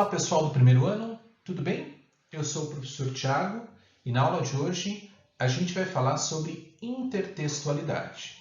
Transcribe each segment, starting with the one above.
Olá pessoal do primeiro ano, tudo bem? Eu sou o professor Tiago e na aula de hoje a gente vai falar sobre intertextualidade.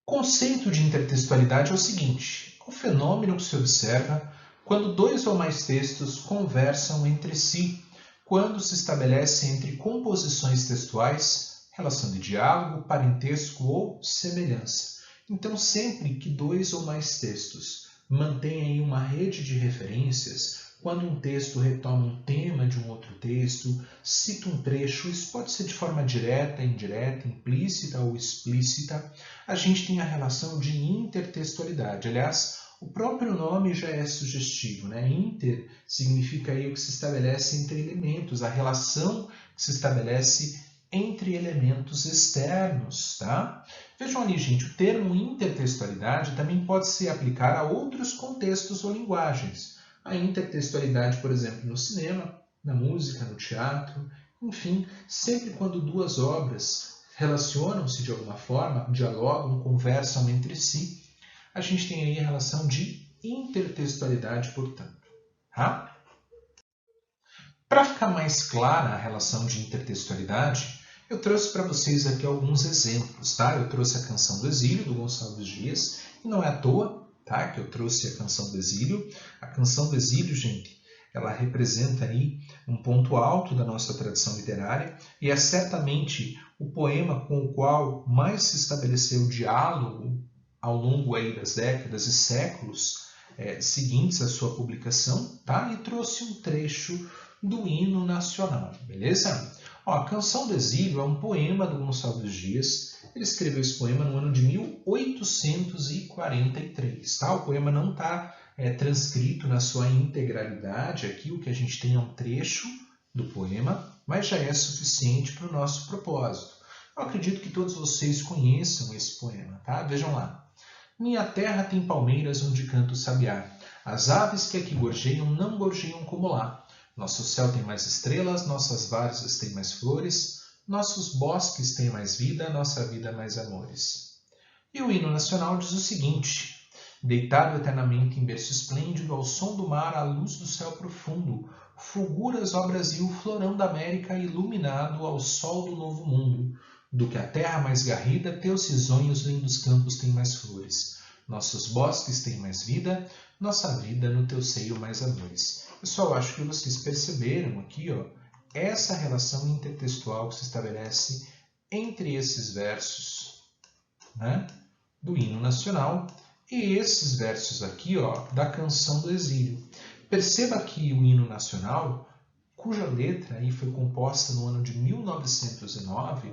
O conceito de intertextualidade é o seguinte: é um fenômeno que se observa quando dois ou mais textos conversam entre si, quando se estabelece entre composições textuais relação de diálogo, parentesco ou semelhança. Então, sempre que dois ou mais textos mantêm uma rede de referências, quando um texto retoma um tema de um outro texto, cita um trecho, isso pode ser de forma direta, indireta, implícita ou explícita, a gente tem a relação de intertextualidade. Aliás, o próprio nome já é sugestivo, né? Inter significa aí o que se estabelece entre elementos, a relação que se estabelece entre elementos externos, tá? Vejam ali, gente, o termo intertextualidade também pode se aplicar a outros contextos ou linguagens. A intertextualidade, por exemplo, no cinema, na música, no teatro, enfim, sempre quando duas obras relacionam-se de alguma forma, dialogam, conversam entre si, a gente tem aí a relação de intertextualidade, portanto. Tá? Para ficar mais clara a relação de intertextualidade, eu trouxe para vocês aqui alguns exemplos, tá? Eu trouxe a Canção do Exílio, do Gonçalves Dias, e não é à toa, tá? Que eu trouxe a Canção do Exílio. A Canção do Exílio, gente, ela representa aí um ponto alto da nossa tradição literária e é certamente o poema com o qual mais se estabeleceu diálogo ao longo aí das décadas e séculos seguintes à sua publicação, tá? E trouxe um trecho do hino nacional, beleza? Ó, a Canção do Exílio é um poema do Gonçalves Dias. Ele escreveu esse poema no ano de 1843. Tá? O poema não está transcrito na sua integralidade. Aqui o que a gente tem é um trecho do poema, mas já é suficiente para o nosso propósito. Eu acredito que todos vocês conheçam esse poema. Tá? Vejam lá. Minha terra tem palmeiras onde canta o sabiá. As aves que aqui gorjeiam não gorjeiam como lá. Nosso céu tem mais estrelas, nossas várzeas têm mais flores, nossos bosques têm mais vida, nossa vida mais amores. E o hino nacional diz o seguinte: deitado eternamente em berço esplêndido, ao som do mar, à luz do céu profundo, fulguras, ó Brasil, florão da América, iluminado ao sol do novo mundo. Do que a terra mais garrida, teus risonhos lindos campos têm mais flores. Nossos bosques têm mais vida, nossa vida no teu seio mais amores. Pessoal, acho que vocês perceberam aqui, ó, essa relação intertextual que se estabelece entre esses versos, né, do hino nacional e esses versos aqui, ó, da Canção do Exílio. Perceba que o hino nacional, cuja letra aí foi composta no ano de 1909,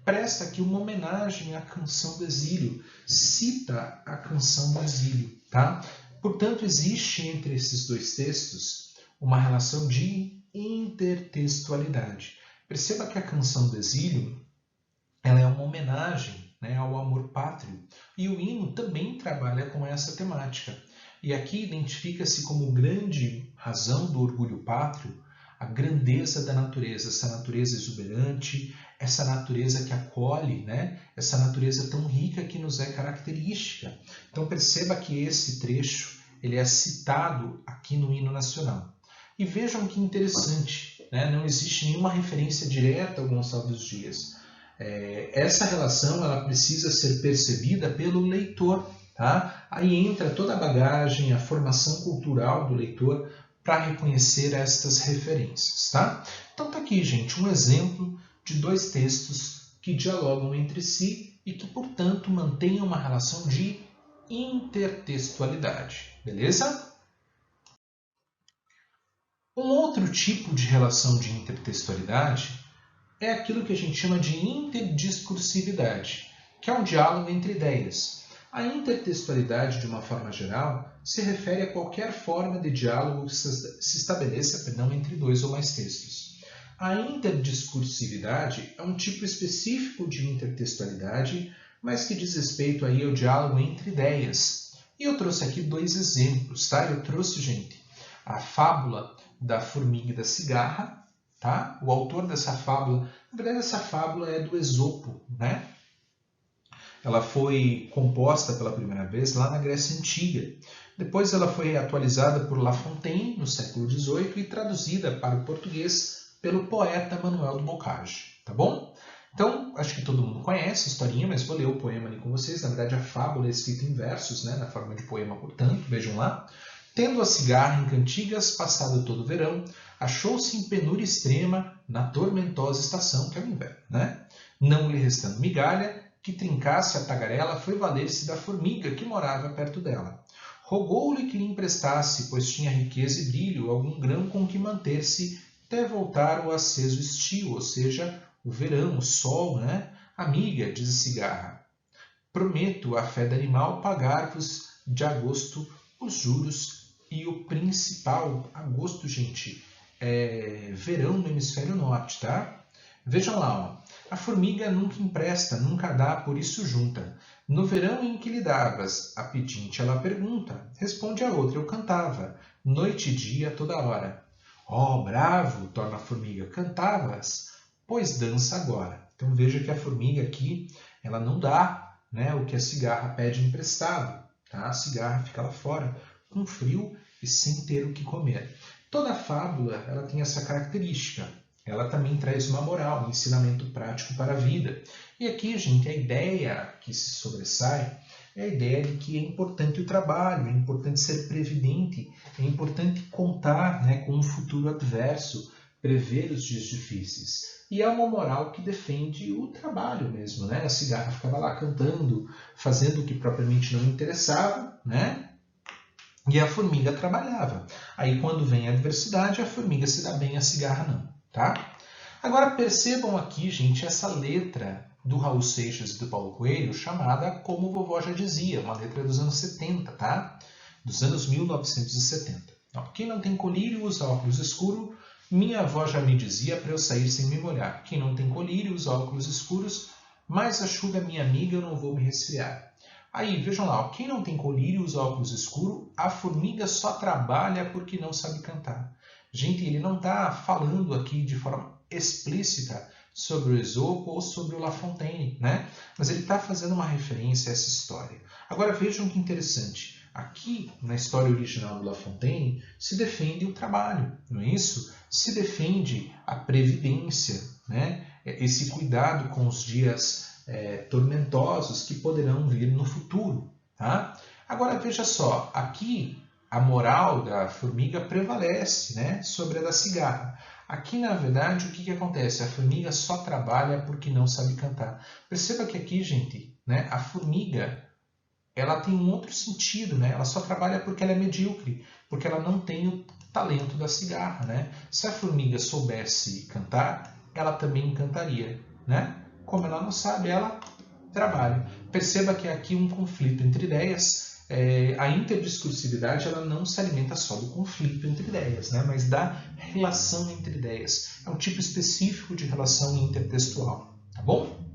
presta aqui uma homenagem à Canção do Exílio, cita a Canção do Exílio, tá? Portanto, existe entre esses dois textos uma relação de intertextualidade. Perceba que a Canção do Exílio ela é uma homenagem, né, ao amor pátrio, e o hino também trabalha com essa temática. E aqui identifica-se como grande razão do orgulho pátrio a grandeza da natureza, essa natureza exuberante, essa natureza que acolhe, né? Essa natureza tão rica que nos é característica. Então perceba que esse trecho ele é citado aqui no hino nacional. E vejam que interessante, né? Não existe nenhuma referência direta ao Gonçalves Dias. Essa relação ela precisa ser percebida pelo leitor. Tá? Aí entra toda a bagagem, a formação cultural do leitor para reconhecer estas referências. Tá? Então tá aqui, gente, um exemplo de dois textos que dialogam entre si e que, portanto, mantêm uma relação de intertextualidade. Beleza? Um outro tipo de relação de intertextualidade é aquilo que a gente chama de interdiscursividade, que é um diálogo entre ideias. A intertextualidade, de uma forma geral, se refere a qualquer forma de diálogo que se estabeleça entre dois ou mais textos. A interdiscursividade é um tipo específico de intertextualidade, mas que diz respeito aí ao diálogo entre ideias. E eu trouxe aqui dois exemplos, tá? Eu trouxe, gente, a fábula da formiga e da cigarra, tá? O autor dessa fábula, na verdade essa fábula é do Esopo, né? Ela foi composta pela primeira vez lá na Grécia Antiga. Depois ela foi atualizada por La Fontaine no século XVIII e traduzida para o português pelo poeta Manuel do Bocage, tá bom? Então, acho que todo mundo conhece a historinha, mas vou ler o poema ali com vocês. Na verdade, a fábula é escrita em versos, né, na forma de poema, portanto, vejam lá. Tendo a cigarra em cantigas, passado todo o verão, achou-se em penúria extrema na tormentosa estação, que é o inverno, né? Não lhe restando migalha, que trincasse a tagarela, foi valer-se da formiga que morava perto dela. Rogou-lhe que lhe emprestasse, pois tinha riqueza e brilho, algum grão com que manter-se até voltar o aceso estio, ou seja, o verão, o sol, né? Amiga, diz a cigarra, prometo a fé do animal pagar-vos de agosto os juros e o principal, agosto, gente, é verão no hemisfério norte, tá? Vejam lá, ó. A formiga nunca empresta, nunca dá, por isso junta. No verão em que lhe davas, a pedinte ela pergunta. Responde a outra, eu cantava, noite e dia, toda hora. Oh, bravo, torna a formiga, cantavas, pois dança agora. Então veja que a formiga aqui, ela não dá, né, o que a cigarra pede emprestado. Tá? A cigarra fica lá fora, com frio e sem ter o que comer. Toda fábula ela tem essa característica. Ela também traz uma moral, um ensinamento prático para a vida. E aqui, gente, a ideia que se sobressai é a ideia de que é importante o trabalho, é importante ser previdente, é importante contar, né, com um futuro adverso, prever os dias difíceis. E é uma moral que defende o trabalho mesmo, né? A cigarra ficava lá cantando, fazendo o que propriamente não interessava, né? E a formiga trabalhava. Aí quando vem a adversidade, a formiga se dá bem, a cigarra não, tá? Agora percebam aqui, gente, essa letra do Raul Seixas e do Paulo Coelho, chamada Como Vovó Já Dizia, uma letra dos anos 70, tá? Dos anos 1970. Quem não tem colírio usa óculos escuros. Minha avó já me dizia para eu sair sem me molhar. Quem não tem colírio usa óculos escuros. Mais a chuva, minha amiga, eu não vou me resfriar. Aí, vejam lá, quem não tem colírio usa óculos escuros. A formiga só trabalha porque não sabe cantar. Gente, ele não está falando aqui de forma explícita sobre o Esopo ou sobre o La Fontaine, né? Mas ele está fazendo uma referência a essa história. Agora vejam que interessante. Aqui, na história original do La Fontaine, se defende o trabalho, não é isso? Se defende a previdência, né? Esse cuidado com os dias tormentosos que poderão vir no futuro, tá? Agora veja só, aqui a moral da formiga prevalece, né, sobre a da cigarra. Aqui, na verdade, o que acontece? A formiga só trabalha porque não sabe cantar. Perceba que aqui, gente, né, a formiga ela tem um outro sentido, né? Ela só trabalha porque ela é medíocre, porque ela não tem o talento da cigarra, né? Se a formiga soubesse cantar, ela também cantaria, né? Como ela não sabe, ela trabalha. Perceba que há aqui um conflito entre ideias. A interdiscursividade ela não se alimenta só do conflito entre ideias, né? Mas da relação entre ideias. É um tipo específico de relação intertextual, tá bom?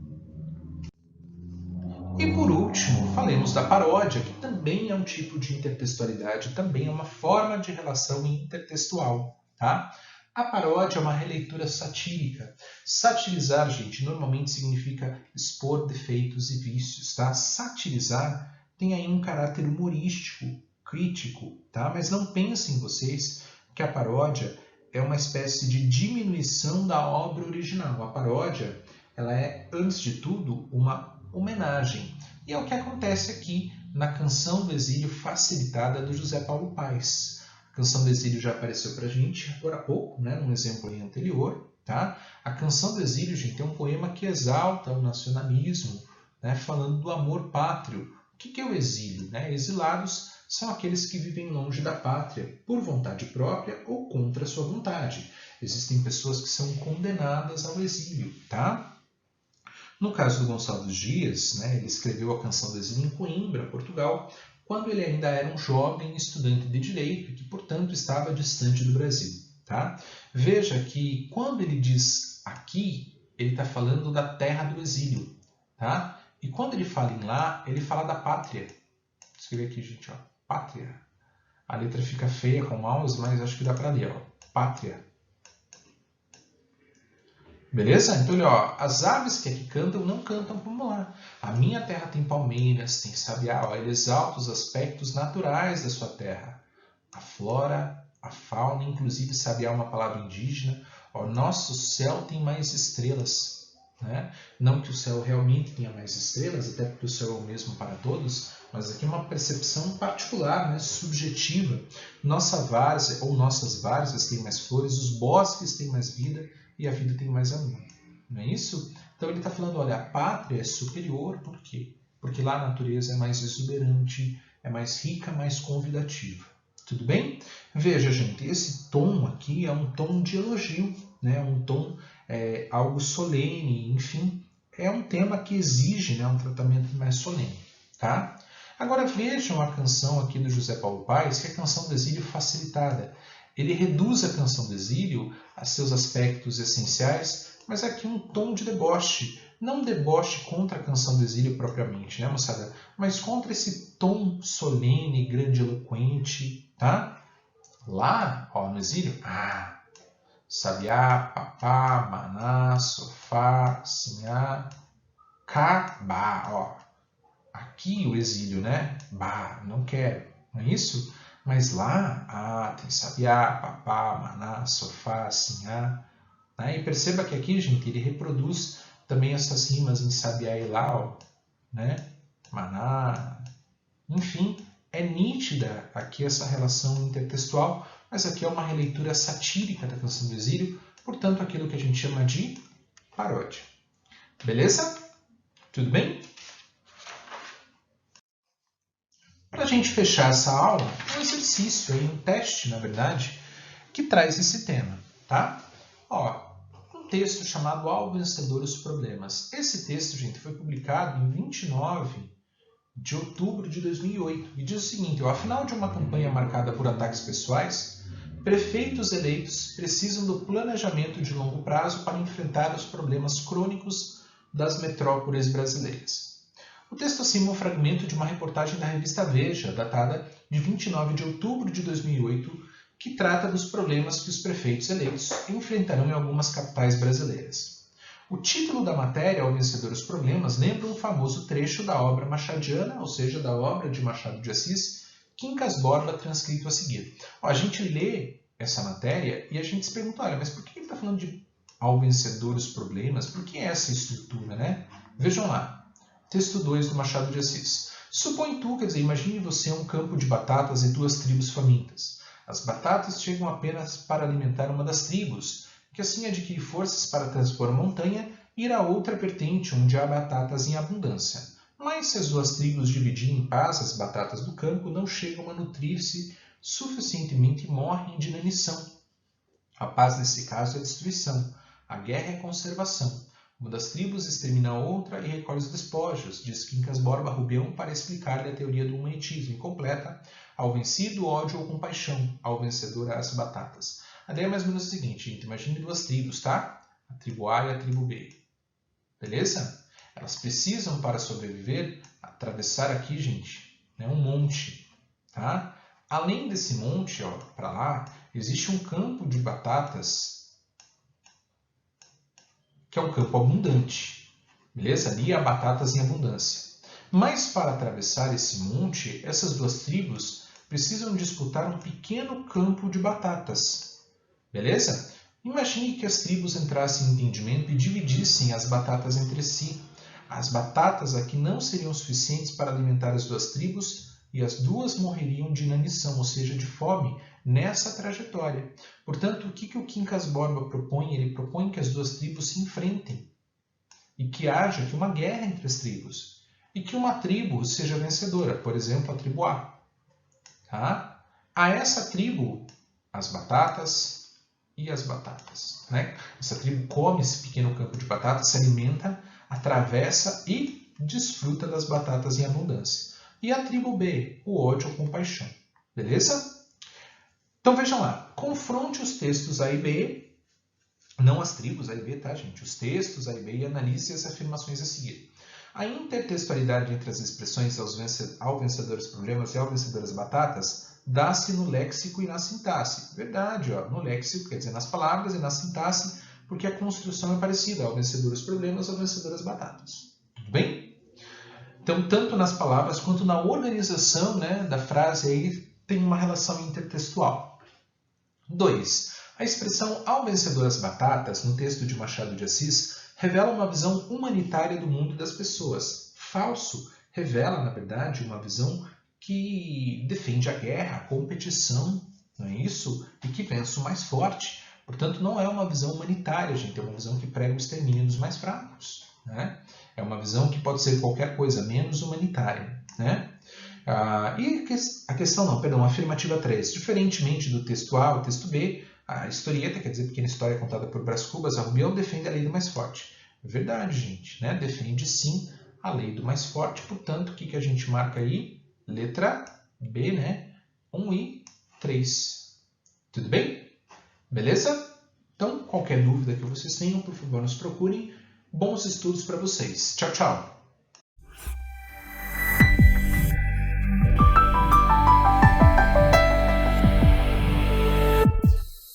E por último, falemos da paródia, que também é um tipo de intertextualidade, também é uma forma de relação intertextual. Tá? A paródia é uma releitura satírica. Satirizar, gente, normalmente significa expor defeitos e vícios. Tá? Satirizar tem aí um caráter humorístico, crítico, tá? Mas não pensem vocês que a paródia é uma espécie de diminuição da obra original. A paródia ela é, antes de tudo, uma homenagem. E é o que acontece aqui na Canção do Exílio Facilitada do José Paulo Paes. A Canção do Exílio já apareceu para a gente agora há pouco, né, num exemplo aí anterior. Tá? A Canção do Exílio, gente, é um poema que exalta o nacionalismo, né, falando do amor pátrio. O que é o exílio? Né? Exilados são aqueles que vivem longe da pátria, por vontade própria ou contra sua vontade. Existem pessoas que são condenadas ao exílio. Tá? No caso do Gonçalves Dias, né, ele escreveu a Canção do Exílio em Coimbra, Portugal, quando ele ainda era um jovem estudante de Direito e que, portanto, estava distante do Brasil. Tá? Veja que quando ele diz aqui, ele está falando da terra do exílio. Tá? E quando ele fala em lá, ele fala da pátria. Vou escrever aqui, gente, ó, pátria. A letra fica feia com o mouse, mas acho que dá para ler. Ó, pátria. Beleza? Então, olha, ó, as aves que aqui cantam não cantam como lá. A minha terra tem palmeiras, tem sabiá, ó, ele exalta os aspectos naturais da sua terra. A flora, a fauna, inclusive sabiá é uma palavra indígena. Ó, nosso céu tem mais estrelas. Né? Não que o céu realmente tenha mais estrelas, até porque o céu é o mesmo para todos, mas aqui é uma percepção particular, né, subjetiva. Nossa várzea ou nossas várzeas têm mais flores, os bosques têm mais vida e a vida tem mais amor. Não é isso? Então ele está falando, olha, a pátria é superior, por quê? Porque lá a natureza é mais exuberante, é mais rica, mais convidativa. Tudo bem? Veja, gente, esse tom aqui é um tom de elogio, né? Um tom algo solene, enfim, é um tema que exige, né, um tratamento mais solene. Tá? Agora vejam a canção aqui do José Paulo Paes, que é a canção do exílio facilitada. Ele reduz a canção do exílio a seus aspectos essenciais, mas aqui um tom de deboche. Não deboche contra a canção do exílio propriamente, né, moçada? Mas contra esse tom solene, grandiloquente, tá? Lá, ó, no exílio, sabiá, papá, maná, sofá, sinhá, cabá, ó. Aqui o exílio, né? Bah, não quero, não é isso? Mas lá, tem sabiá, papá, maná, sofá, sinhá. Né? E perceba que aqui, gente, ele reproduz também essas rimas em sabiá e lau, né? Maná, enfim, é nítida aqui essa relação intertextual, mas aqui é uma releitura satírica da canção do exílio, portanto, aquilo que a gente chama de paródia. Beleza? Tudo bem? Para a gente fechar essa aula, um exercício, um teste, na verdade, que traz esse tema, tá? Ó, um texto chamado Ao Vencedor os Problemas. Esse texto, gente, foi publicado em 29 de outubro de 2008 e diz o seguinte: ao final de uma campanha marcada por ataques pessoais, prefeitos eleitos precisam do planejamento de longo prazo para enfrentar os problemas crônicos das metrópoles brasileiras. O texto acima é um fragmento de uma reportagem da revista Veja, datada de 29 de outubro de 2008, que trata dos problemas que os prefeitos eleitos enfrentarão em algumas capitais brasileiras. O título da matéria, Ao Vencedor os Problemas, lembra um famoso trecho da obra machadiana, ou seja, da obra de Machado de Assis, Quincas Borba, transcrito a seguir. A gente lê essa matéria e a gente se pergunta, olha, mas por que ele está falando de Ao Vencedor os Problemas? Por que essa estrutura, né? Vejam lá. Texto 2 do Machado de Assis. Supõe tu, quer dizer, imagine você um campo de batatas e duas tribos famintas. As batatas chegam apenas para alimentar uma das tribos, que assim adquire forças para transpor a montanha e ir a outra vertente onde há batatas em abundância. Mas se as duas tribos dividirem em paz as batatas do campo, não chegam a nutrir-se suficientemente e morrem de inanição. A paz nesse caso é destruição, a guerra é conservação. Uma das tribos extermina a outra e recolhe os despojos, diz Quincas Borba Rubião para explicar-lhe a teoria do humanitismo incompleta, ao vencido, ódio ou compaixão, ao vencedor as batatas. A ideia é mais ou menos a seguinte, gente, imagine duas tribos, tá? A tribo A e a tribo B. Beleza? Elas precisam, para sobreviver, atravessar aqui, gente, né, um monte, tá? Além desse monte, ó, para lá, existe um campo de batatas que é um campo abundante, beleza? Ali há batatas em abundância. Mas para atravessar esse monte, essas duas tribos precisam disputar um pequeno campo de batatas, beleza? Imagine que as tribos entrassem em entendimento e dividissem as batatas entre si. As batatas aqui não seriam suficientes para alimentar as duas tribos e as duas morreriam de inanição, ou seja, de fome, nessa trajetória. Portanto, o que o Quincas Borba propõe? Ele propõe que as duas tribos se enfrentem e que haja aqui uma guerra entre as tribos e que uma tribo seja vencedora, por exemplo, a tribo A. Tá? A essa tribo, as batatas e as batatas. Né? Essa tribo come esse pequeno campo de batatas, se alimenta, atravessa e desfruta das batatas em abundância. E a tribo B, o ódio ou compaixão. Beleza? Então vejam lá, confronte os textos A e B, não as tribos A e B, tá, gente? Os textos A e B e analise as afirmações a seguir. A intertextualidade entre as expressões ao vencedor os problemas e ao vencedor as batatas dá-se no léxico e na sintaxe. Verdade, ó, no léxico, quer dizer, nas palavras, e na sintaxe, porque a construção é parecida, ao vencedor os problemas, ao vencedor as batatas. Tudo bem? Então, tanto nas palavras quanto na organização, né, da frase aí, tem uma relação intertextual. 2. A expressão ao vencedor as batatas, no texto de Machado de Assis, revela uma visão humanitária do mundo das pessoas. Falso revela, na verdade, uma visão que defende a guerra, a competição, não é isso? E que vence o mais forte. Portanto, não é uma visão humanitária, gente, é uma visão que prega o extermínio dos mais fracos, né? É uma visão que pode ser qualquer coisa, menos humanitária, né? E a questão não, perdão, a afirmativa 3. Diferentemente do texto A, o texto B, a historieta, quer dizer, pequena história contada por Brás Cubas, a Rubião defende a lei do mais forte. É verdade, gente, né? Defende sim a lei do mais forte, portanto, o que a gente marca aí? Letra B, né? 1 e 3. Tudo bem? Beleza? Então, qualquer dúvida que vocês tenham, por favor, nos procurem. Bons estudos para vocês. Tchau, tchau!